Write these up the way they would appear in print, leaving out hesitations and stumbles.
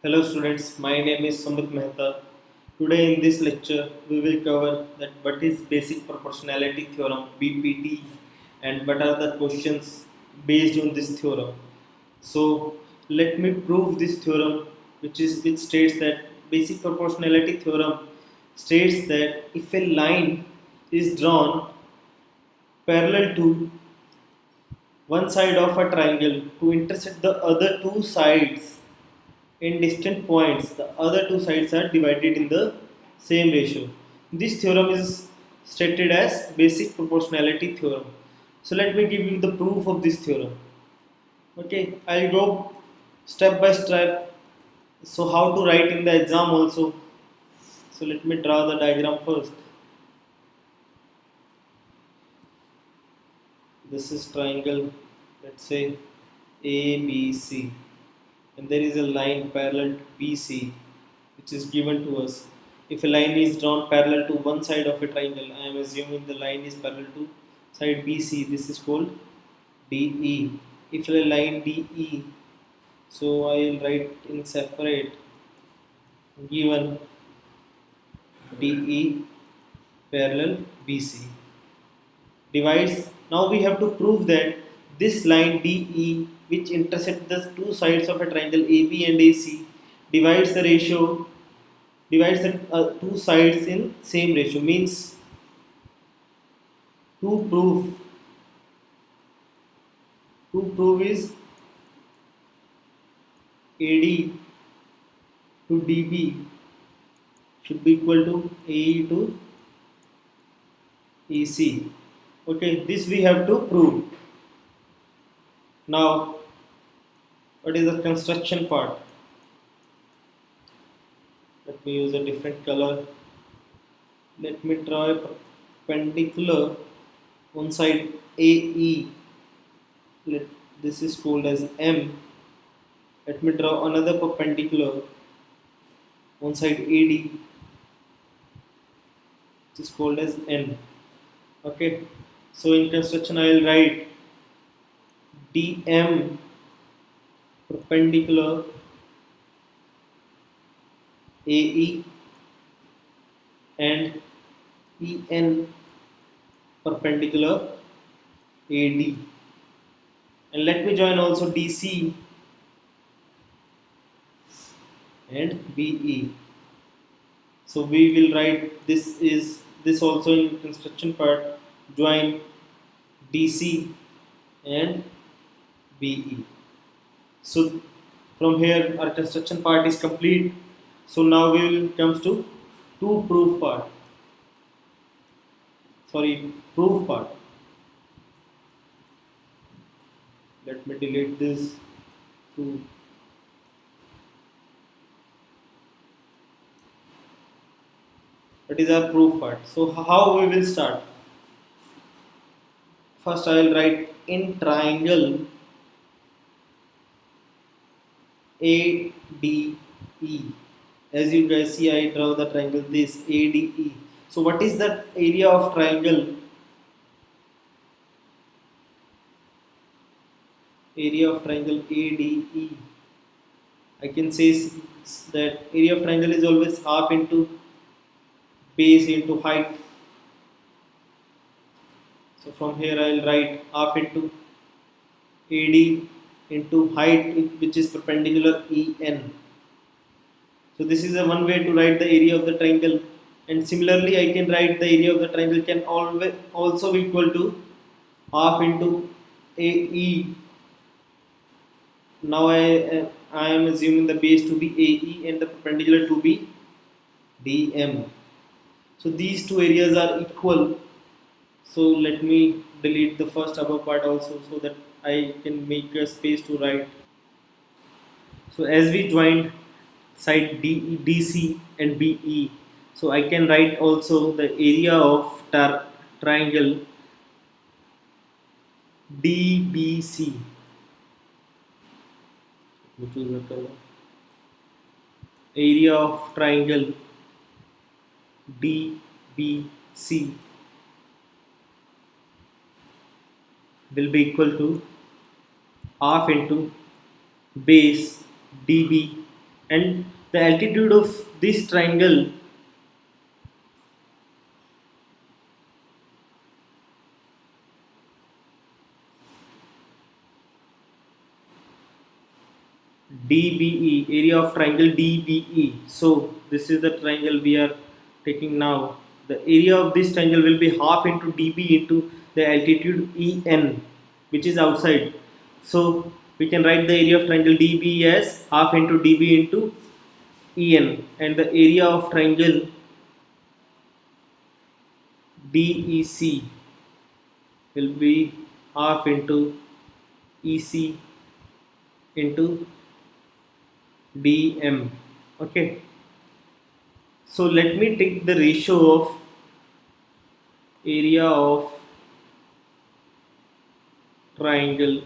Hello students, my name is Sumit Mehta. Today in this lecture we will cover that what is basic proportionality theorem BPT and what are the questions based on this theorem. So let me prove this theorem which states that basic proportionality theorem states that if a line is drawn parallel to one side of a triangle to intersect the other two sides in distant points, the other two sides are divided in the same ratio. This theorem is stated as basic proportionality theorem. So let me give you the proof of this theorem. Okay, I'll go step by step. So how to write in the exam also. So let me draw the diagram first. This is triangle, let's say ABC, and there is a line parallel to BC which is given to us. If a line is drawn parallel to one side of a triangle, I am assuming the line is parallel to side BC, this is called DE. If a line DE, so I will write in separate given DE parallel BC divides. Now we have to prove that this line DE which intersect the two sides of a triangle AB and AC divides the two sides in same ratio, means to prove is AD to DB should be equal to AE to EC. Okay, this we have to prove. Now what is the construction part? Let me use a different color. Let me draw a perpendicular on side AE. This is called as M. Let me draw another perpendicular on side AD, which is called as N. Okay, so in construction I will write DM perpendicular AE and EN perpendicular AD, and let me join also DC and BE. So we will write this also in construction part, join DC and BE. So from here our construction part is complete. So now we will comes to proof part. Proof part. Let me delete this. That is our proof part. So how we will start? First I will write in triangle ADE. As you guys see, I draw the triangle this ADE. So what is the area of triangle? Area of triangle ADE. I can say that area of triangle is always half into base into height. So from here I will write half into AD into height, which is perpendicular EN. So this is a one way to write the area of the triangle, and similarly I can write the area of the triangle can always also be equal to half into AE. Now I am assuming the base to be AE and the perpendicular to be DM. So these two areas are equal. So let me delete the first above part also, so that I can make a space to write. So as we joined side DC and BE, so I can write also the area of triangle DBC. Which is the color? Area of triangle DBC will be equal to half into base DB and the altitude of this triangle DBE, area of triangle DBE. So this is the triangle we are taking now. The area of this triangle will be half into dB into the altitude En, which is outside. So we can write the area of triangle DBE as half into dB into En, and the area of triangle DEC will be half into EC into DM. Okay, so let me take the ratio of area of triangle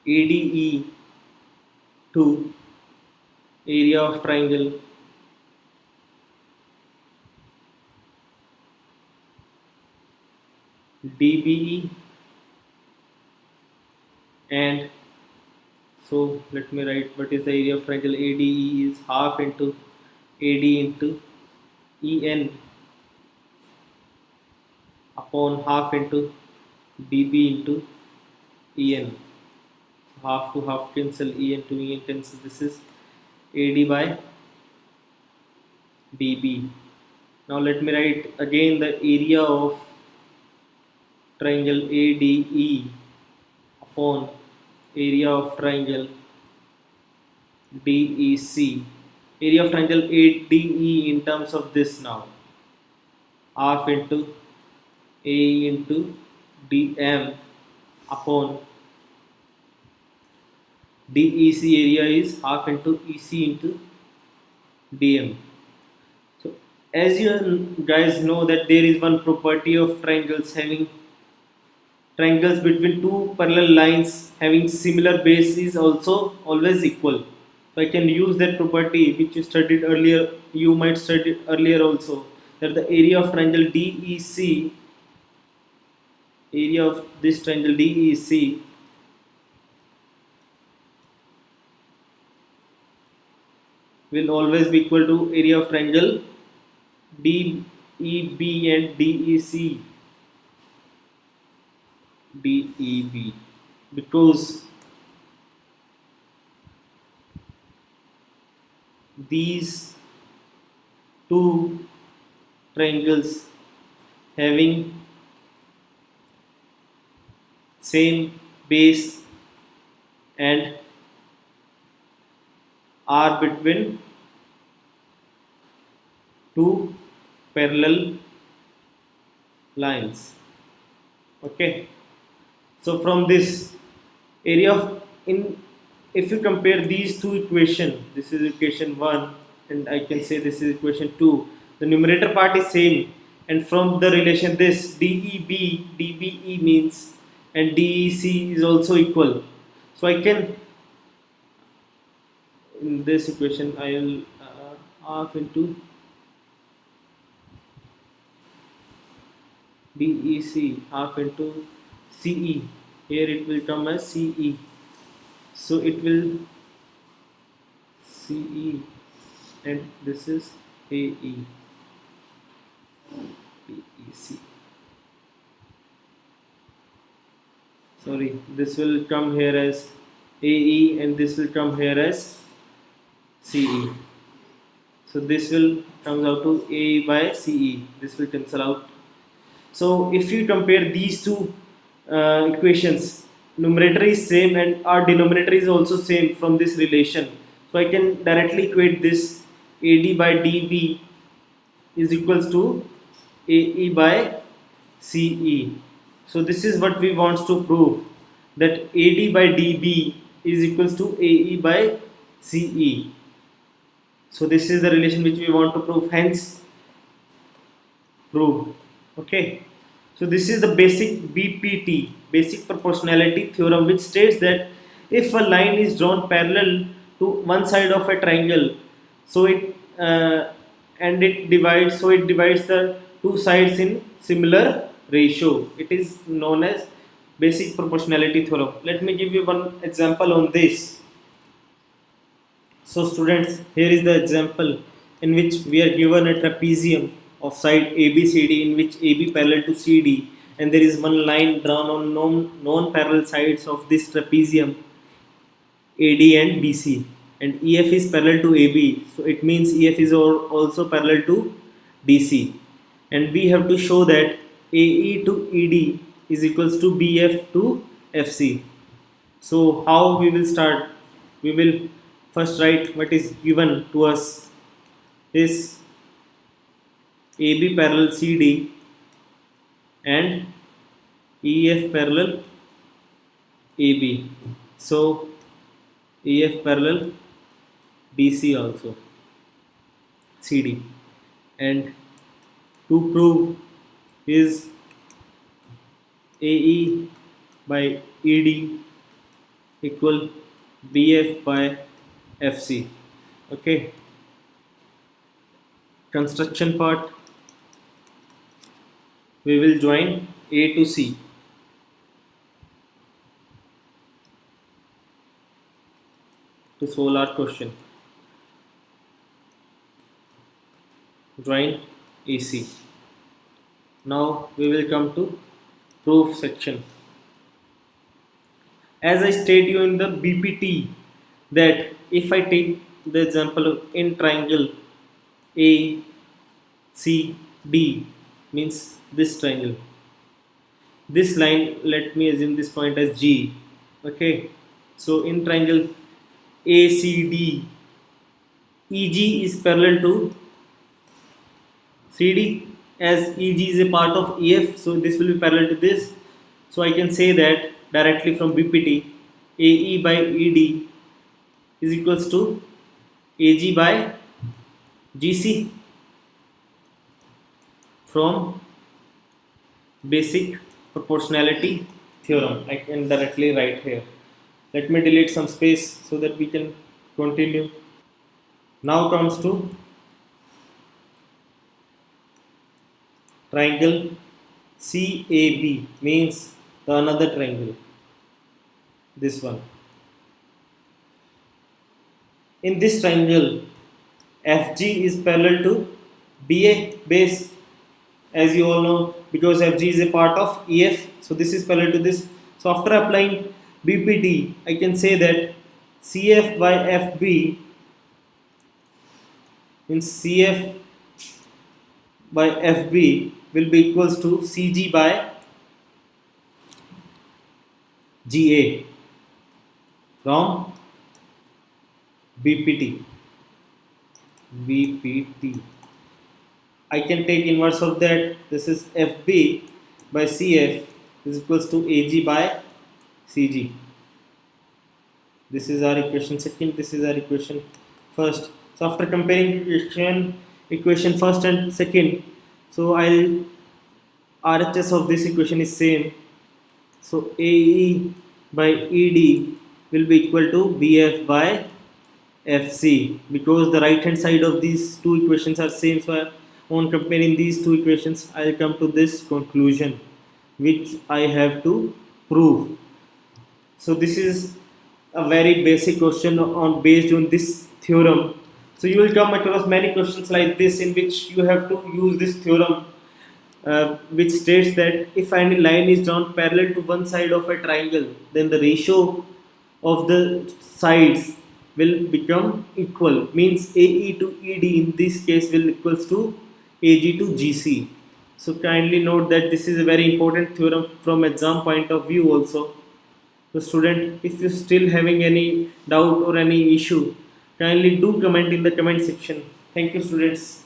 ADE to area of triangle DBE, and so let me write what is the area of triangle ADE is half into AD into En upon half into dB into En. Half to half cancel, En to En cancel. This is AD by dB. Now let me write again the area of triangle ADE upon area of triangle DEC. Area of triangle ADE in terms of this now, half into A into DM upon DEC area is half into EC into DM. So as you guys know that there is one property of triangles having triangles between two parallel lines having similar base is also always equal. So I can use that property which you studied earlier, you might study earlier also, that the area of triangle DEC, area of this triangle DEC will always be equal to area of triangle DEB and DEC, DEB, because these two triangles having same base and are between two parallel lines. Okay, so from this area of in, if you compare these two equation, this is equation 1 and I can say this is equation 2, the numerator part is same, and from the relation this DEB DBE means and DEC is also equal. So I can, in this equation I will half into DEC half into CE, here it will come as CE, so it will CE and this is AE, DEC, sorry, this will come here as AE and this will come here as CE. So this will comes out to A by CE. This will cancel out. So if you compare these two equations, numerator is same and our denominator is also same from this relation. So I can directly equate this AD by DB is equals to AE by CE. So this is what we want to prove, that AD by DB is equals to AE by CE. So this is the relation which we want to prove, hence proved. Okay, so this is the basic BPT, basic proportionality theorem, which states that if a line is drawn parallel to one side of a triangle, so it and it divides, so it divides the two sides in similar ratio, it is known as basic proportionality theorem. Let me give you one example on this. So students, here is the example in which we are given a trapezium of side ABCD in which AB parallel to CD, and there is one line drawn on non-parallel sides of this trapezium AD and BC, and EF is parallel to AB, so it means EF is also parallel to DC, and we have to show that AE to ED is equals to BF to FC. So how we will start? We will first write what is given to us is AB parallel CD and EF parallel AB. So EF parallel DC also CD, and to prove is AE by ED equal BF by FC. Okay, construction part, we will join A to C. To solve our question, join AC. Now we will come to proof section. As I stated you in the BPT that if I take the example of in triangle A C D, means this triangle, this line, let me assume this point as G. Okay, so in triangle ACD, EG is parallel to CD, as EG is a part of EF, so this will be parallel to this. So I can say that directly from BPT, AE by ED is equals to AG by GC from basic proportionality theorem. I can directly write here. Let me delete some space so that we can continue. Now comes to triangle CAB, means the another triangle, this one. In this triangle, FG is parallel to BA base, as you all know, because FG is a part of EF, so this is parallel to this. So after applying BPT, I can say that CF by FB means CF by FB will be equals to CG by GA from BPT. I can take inverse of that. This is FB by CF is equals to AG by CG. This is our equation second, this is our equation first. So after comparing equation first and second, so I'll RHS of this equation is same. So AE by ED will be equal to BF by FC, because the right hand side of these two equations are same. So on comparing these two equations, I'll come to this conclusion which I have to prove. So this is a very basic question on based on this theorem. So you will come across many questions like this in which you have to use this theorem, which states that if any line is drawn parallel to one side of a triangle, then the ratio of the sides will become equal, means AE to ED in this case will equals to AG to GC. So kindly note that this is a very important theorem from exam point of view also. So student, if you still having any doubt or any issue, kindly do comment in the comment section. Thank you students.